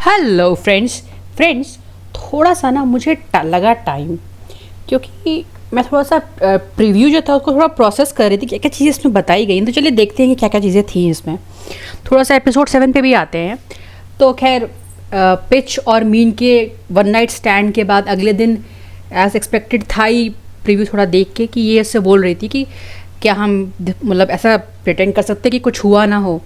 Hello friends थोड़ा सा ना मुझे लगा टाइम, क्योंकि मैं थोड़ा सा प्रीव्यू जो था उसको थोड़ा प्रोसेस कर रही थी, क्या क्या चीज़ें इसमें बताई गई। तो चलिए देखते हैं कि क्या क्या चीज़ें थी इसमें। थोड़ा सा एपिसोड 7 पे भी आते हैं। तो खैर पिच और मीन के वन नाइट स्टैंड के बाद अगले दिन एज एक्सपेक्टेड था ही प्रीव्यू थोड़ा देख के कि ये इससे बोल रही थी कि क्या हम मतलब ऐसा प्रिटेंड कर सकते कि कुछ हुआ ना हो।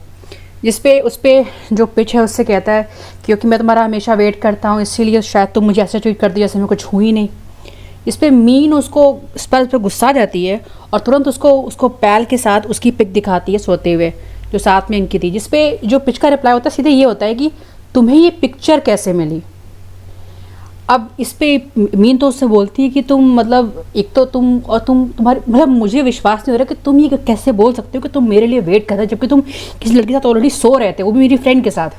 जिस पे उस पर जो पिच है उससे कहता है क्योंकि मैं तुम्हारा हमेशा वेट करता हूँ इसीलिए शायद तुम मुझे ऐसे ट्रीट कर दिया जैसे मैं कुछ हुई नहीं। इस पर मीन उसको इस पर गुस्सा आ जाती है और तुरंत उसको पैल के साथ उसकी पिक दिखाती है सोते हुए जो साथ में इनकी थी। जिस पे जो पिच का रिप्लाई होता है सीधे ये होता है कि तुम्हें ये पिक्चर कैसे मिली। अब इस पे मीन तो उससे बोलती है कि तुम मतलब एक तो तुम्हारे मतलब मुझे विश्वास नहीं हो रहा कि तुम ये कैसे बोल सकते हो कि तुम मेरे लिए वेट कर रहे हो जबकि तुम किसी लड़के के साथ ऑलरेडी सो रहे थे, वो भी मेरी फ्रेंड के साथ।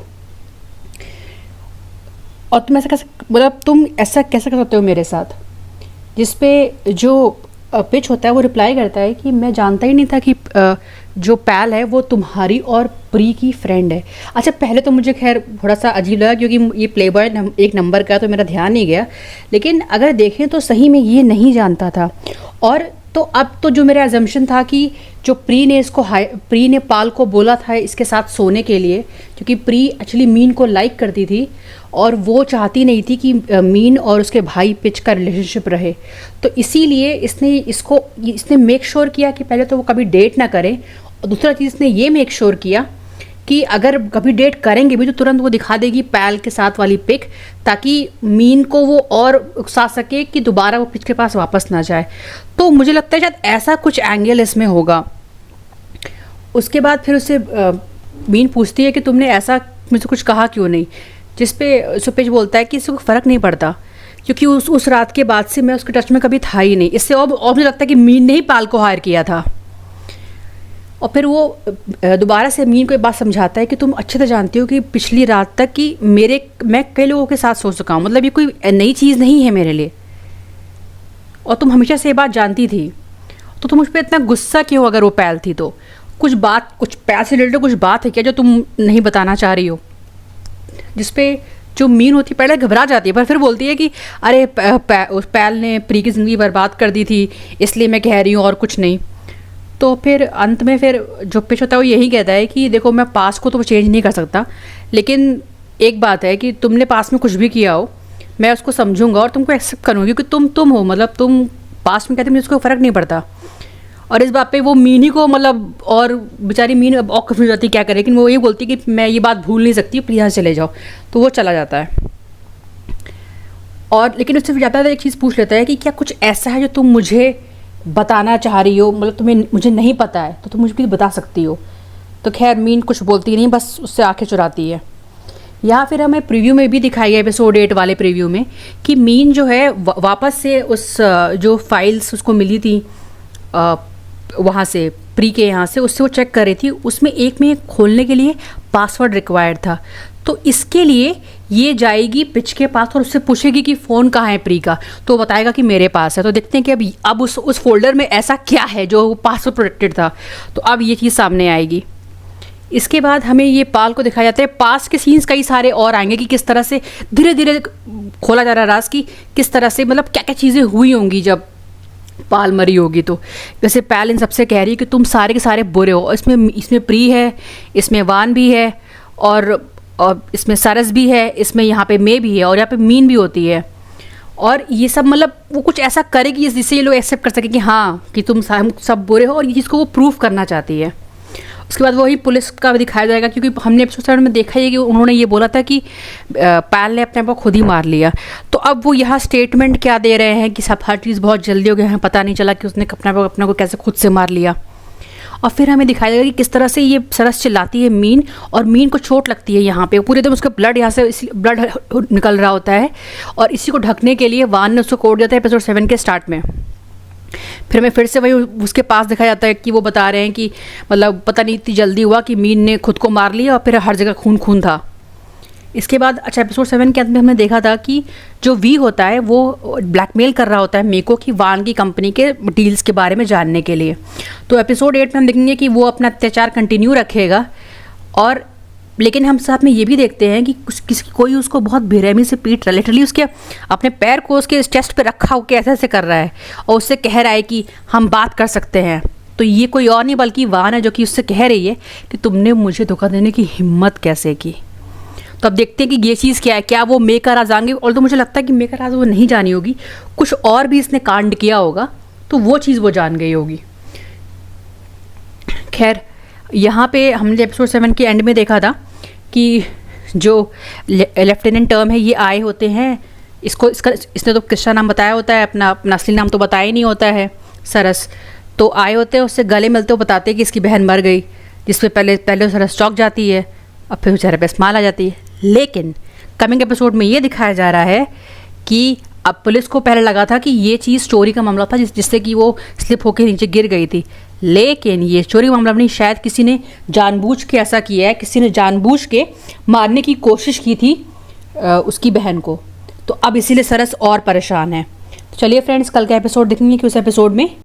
और तुम ऐसा कैसे मतलब तुम ऐसा कैसे कर सकते हो मेरे साथ। जिस पे जो पिच होता है वो रिप्लाई करता है कि मैं जानता ही नहीं था कि जो पैल है वो तुम्हारी और प्री की फ्रेंड है। अच्छा पहले तो मुझे खैर थोड़ा सा अजीब लगा क्योंकि ये प्ले बॉय एक नंबर का तो मेरा ध्यान नहीं गया, लेकिन अगर देखें तो सही में ये नहीं जानता था। और तो अब तो जो मेरा एजम्पशन था कि जो प्री ने पाल को बोला था इसके साथ सोने के लिए, क्योंकि प्री एक्चुअली मीन को लाइक करती थी और वो चाहती नहीं थी कि मीन और उसके भाई पिच का रिलेशनशिप रहे। तो इसीलिए इसने मेक श्योर किया कि पहले तो वो कभी डेट ना करें, और दूसरा चीज़ इसने ये मेक श्योर किया कि अगर कभी डेट करेंगे भी तो तुरंत वो दिखा देगी पैल के साथ वाली पिक, ताकि मीन को वो और उकसा सके कि दोबारा वो पिच के पास वापस ना जाए। तो मुझे लगता है शायद ऐसा कुछ एंगल इसमें होगा। उसके बाद फिर उससे मीन पूछती है कि तुमने ऐसा मुझसे कुछ कहा क्यों नहीं, जिस पे सुपेश बोलता है कि इससे कोई फ़र्क नहीं पड़ता क्योंकि उस रात के बाद से मैं उसके टच में कभी था ही नहीं। इससे और मुझे लगता है कि मीन ने ही पाल को हायर किया था। और फिर वो दोबारा से मीन को एक बात समझाता है कि तुम अच्छे से जानती हो कि पिछली रात तक कि मैं कई लोगों के साथ सो चुका हूँ, मतलब ये कोई नई चीज़ नहीं है मेरे लिए, और तुम हमेशा से ये बात जानती थी। तो तुम मुझ पर इतना गुस्सा क्यों? अगर वो पैल थी तो कुछ पैल से रिलेटेड कुछ बात है क्या जो तुम नहीं बताना चाह रही हो। जिस पे जो मीन होती है पहले घबरा जाती है पर फिर बोलती है कि अरे उस पैल ने प्री की ज़िंदगी बर्बाद कर दी थी इसलिए मैं कह रही हूँ और कुछ नहीं। तो फिर अंत में फिर जो पिच होता है वो यही कहता है कि देखो मैं पास को तो चेंज नहीं कर सकता, लेकिन एक बात है कि तुमने पास में कुछ भी किया हो मैं उसको समझूंगा और तुमको एक्सेप्ट करूँगी क्योंकि तुम हो, मतलब तुम पास में कहते मुझे उसको फ़र्क नहीं पड़ता। और इस बात पे वो मीन ही को मतलब और बेचारी मीन अब और कंफ्यूज जाती क्या करे, लेकिन वो ये बोलती कि मैं ये बात भूल नहीं सकती, प्लीज़ यहाँ चले जाओ। तो वो चला जाता है और लेकिन उससे ज़्यादा एक चीज़ पूछ लेता है कि क्या कुछ ऐसा है जो तुम मुझे बताना चाह रही हो, मतलब तुम्हें मुझे नहीं पता है तो तुम मुझे प्लीज़ बता सकती हो। तो खैर मीन कुछ बोलती नहीं, बस उससे आंखें चुराती है। यहाँ फिर हमें प्रीव्यू में भी दिखाई है एपिसोड 8 वाले प्रीव्यू में कि मीन जो है वापस से उस जो फाइल्स उसको मिली थी वहाँ से प्री के यहाँ से उससे वो चेक कर रही थी, उसमें एक में खोलने के लिए पासवर्ड रिक्वायर्ड था। तो इसके लिए ये जाएगी पिच के पास और उससे पूछेगी कि फ़ोन कहाँ है प्री का, तो वो बताएगा कि मेरे पास है। तो देखते हैं कि अब उस फोल्डर में ऐसा क्या है जो पासवर्ड प्रोटेक्टेड था। तो अब ये चीज़ सामने आएगी। इसके बाद हमें ये पाल को दिखाया जाता है, पास के सीन्स कई सारे और आएंगे कि किस तरह से धीरे धीरे खोला जा रहा है राज की, किस तरह से मतलब क्या क्या चीज़ें हुई होंगी जब पाल मरी होगी। तो जैसे पैल इन सबसे कह रही है कि तुम सारे के सारे बुरे हो, इसमें प्री है, इसमें वान भी है और इसमें सरस भी है, इसमें यहाँ पे मे भी है और यहाँ पे मीन भी होती है। और ये सब मतलब वो कुछ ऐसा करेगी जिससे ये लोग एक्सेप्ट कर सके कि हाँ कि तुम सब बुरे हो, और ये चीज़ को वो प्रूफ करना चाहती है। उसके बाद वही पुलिस का भी दिखाया जाएगा क्योंकि हमने एपिसोड 7 में देखा है कि उन्होंने ये बोला था कि पैल ने अपने आप को खुद ही मार लिया। तो अब वो यहाँ स्टेटमेंट क्या दे रहे हैं कि सब हर चीज़ बहुत जल्दी हो गई है, पता नहीं चला कि उसने अपने को कैसे खुद से मार लिया। और फिर हमें दिखाया जाएगा कि किस तरह से ये सरस चिल्लाती है मीन, और मीन को चोट लगती है यहाँ पे, पूरे एकदम उसका ब्लड यहाँ से ब्लड निकल रहा होता है, और इसी को ढकने के लिए वान ने उसको कोड दिया था एपिसोड 7 के स्टार्ट में। फिर हमें फिर से वही उसके पास दिखाया जाता है कि वो बता रहे हैं कि मतलब पता नहीं इतनी जल्दी हुआ कि मीन ने खुद को मार लिया और फिर हर जगह खून खून था। इसके बाद अच्छा एपिसोड 7 के अंत में हमने देखा था कि जो वी होता है वो ब्लैकमेल कर रहा होता है मेको की वान की कंपनी के डील्स के बारे में जानने के लिए। तो एपिसोड 8 में हम देखेंगे कि वो अपना अत्याचार कंटिन्यू रखेगा और लेकिन हम साथ में ये भी देखते हैं कि कोई उसको बहुत बेरहमी से पीट रहा है, लिटरली उसके अपने पैर को उसके चेस्ट पे रखा होकर ऐसे ऐसे कर रहा है और उससे कह रहा है कि हम बात कर सकते हैं। तो ये कोई और नहीं बल्कि वान है जो कि उससे कह रही है कि तुमने मुझे धोखा देने की हिम्मत कैसे की। तो अब देखते हैं कि ये चीज़ क्या है, क्या वो मे का राज जाएंगे। और तो मुझे लगता है कि मे का राज वो नहीं जानी होगी, कुछ और भी इसने कांड किया होगा तो वो चीज़ वो जान गई होगी। खैर, यहाँ पे हमने एपिसोड 7 के एंड में देखा था कि जो लेफ्टिनेंट टर्म है ये आए होते हैं, इसने तो किसका नाम बताया होता है, अपना असली नाम तो बताया ही नहीं होता है, सरस। तो आए होते हैं, उससे गले मिलते हो बताते हैं कि इसकी बहन मर गई, जिसपे पहले सरस चौंक जाती है और फिर चेहरे पे स्माइल आ जाती है। लेकिन कमिंग एपिसोड में ये दिखाया जा रहा है कि अब पुलिस को पहले लगा था कि ये चीज़ चोरी का मामला था जिससे कि वो स्लिप होकर नीचे गिर गई थी, लेकिन ये चोरी का मामला नहीं, शायद किसी ने जानबूझ के ऐसा किया है, किसी ने जानबूझ के मारने की कोशिश की थी उसकी बहन को। तो अब इसीलिए सरस और परेशान है। तो चलिए फ्रेंड्स, कल का एपिसोड देखेंगे कि उस एपिसोड में